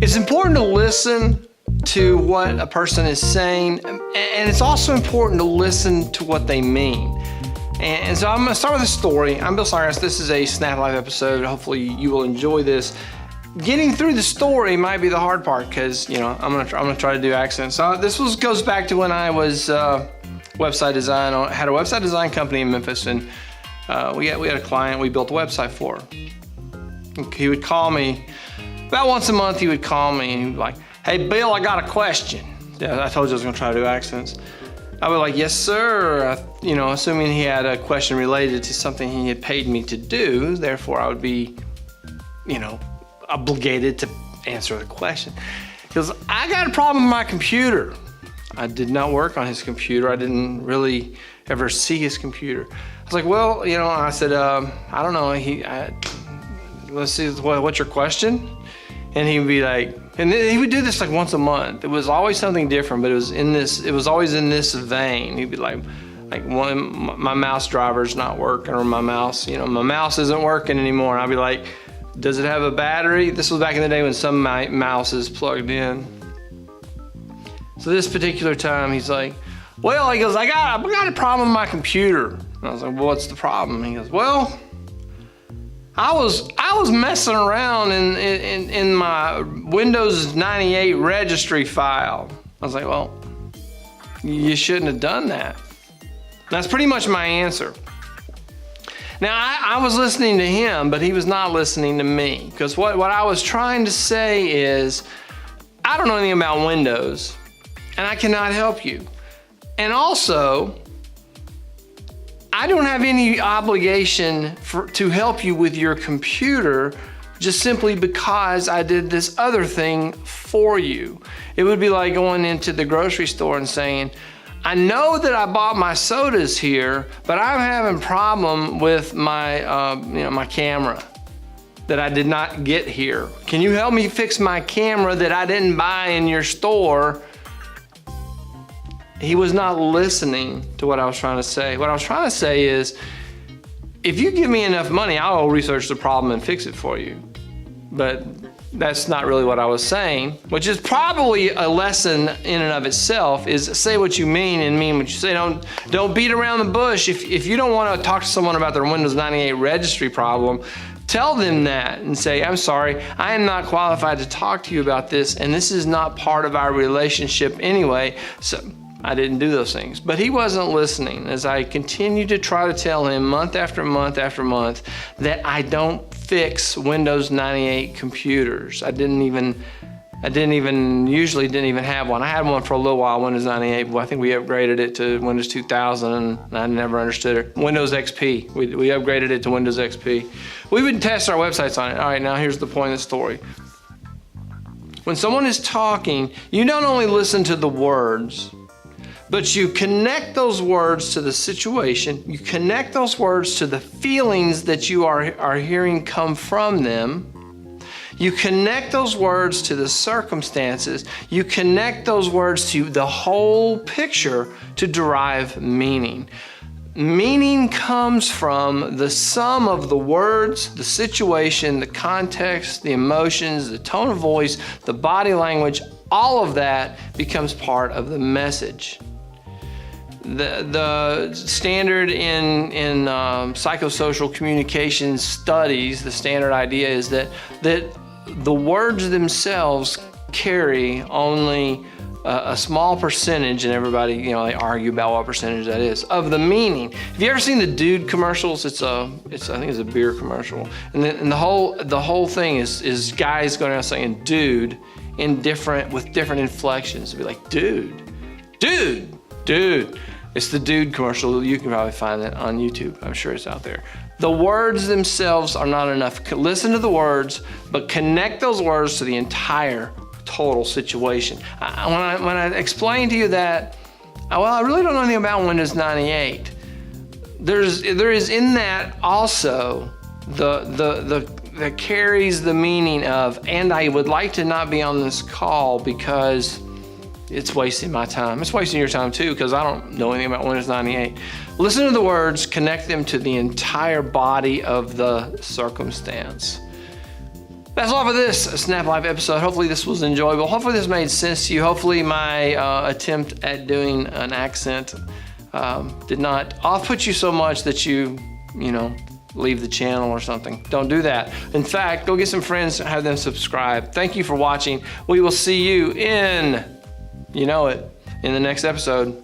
It's important to listen to what a person is saying, and it's also important to listen to what they mean. And so I'm going to start with a story. I'm Bill Snodgrass. This is a SNAPlife episode. Hopefully you will enjoy this. Getting through the story might be the hard part because, I'm gonna try to do accents. So this goes back to when I was website design. I had a website design company in Memphis, and we had a client we built a website for. He would call me about once a month. He would call me and he'd be like, "Hey Bill, I got a question." Yeah, I told you I was gonna try to do accents. I was like, "Yes, sir." Assuming he had a question related to something he had paid me to do, therefore I would be, obligated to answer the question. He goes, "I got a problem with my computer." I did not work on his computer. I didn't really ever see his computer. I was like, "Well, I said, I don't know. Let's see, what's your question?" And he would be like, and he would do this like once a month. It was always something different, but it was always in this vein. He'd be like my mouse driver's not working, or my mouse isn't working anymore. And I'd be like, "Does it have a battery?" This was back in the day when some mouses plugged in. So this particular time, he's like, "Well," he goes, I got a problem with my computer." And I was like, "Well, what's the problem?" He goes, "Well, I was messing around in my Windows 98 registry file." I was like, "Well, you shouldn't have done that." That's pretty much my answer. Now, I was listening to him, but he was not listening to me, because what I was trying to say is, I don't know anything about Windows, and I cannot help you. And also, I don't have any obligation to help you with your computer just simply because I did this other thing for you. It would be like going into the grocery store and saying, "I know that I bought my sodas here, but I'm having a problem with my camera that I did not get here. Can you help me fix my camera that I didn't buy in your store?" He was not listening to what I was trying to say. What I was trying to say is, if you give me enough money, I'll research the problem and fix it for you. But that's not really what I was saying, which is probably a lesson in and of itself, is say what you mean and mean what you say. Don't beat around the bush. If you don't want to talk to someone about their Windows 98 registry problem, tell them that and say, "I'm sorry, I am not qualified to talk to you about this, and this is not part of our relationship anyway." So I didn't do those things. But he wasn't listening as I continued to try to tell him month after month after month that I don't fix Windows 98 computers. I usually didn't even have one. I had one for a little while, Windows 98, but I think we upgraded it to Windows 2000, and I never understood it. Windows XP, we upgraded it to Windows XP. We would test our websites on it. All right, now here's the point of the story. When someone is talking, you don't only listen to the words, but you connect those words to the situation. You connect those words to the feelings that you are hearing come from them. You connect those words to the circumstances. You connect those words to the whole picture to derive meaning. Meaning comes from the sum of the words, the situation, the context, the emotions, the tone of voice, the body language. All of that becomes part of the message. The standard in psychosocial communication studies, the standard idea is that the words themselves carry only a small percentage, and everybody, they argue about what percentage that is, of the meaning. Have you ever seen the Dude commercials? I think it's a beer commercial, and the whole thing is guys going around saying "dude" with different inflections. It'd be like "dude, dude, dude." It's the Dude commercial. You can probably find that on YouTube. I'm sure it's out there. The words themselves are not enough. Listen to the words, but connect those words to the entire total situation. When I explain to you that, I really don't know anything about Windows 98. There is in that also that carries the meaning of, and I would like to not be on this call because it's wasting my time. It's wasting your time too, because I don't know anything about Windows 98. Listen to the words, connect them to the entire body of the circumstance. That's all for this SNAPlife episode. Hopefully this was enjoyable. Hopefully this made sense to you. Hopefully my attempt at doing an accent did not off-put you so much that you leave the channel or something. Don't do that. In fact, go get some friends and have them subscribe. Thank you for watching. We will see you in the next episode.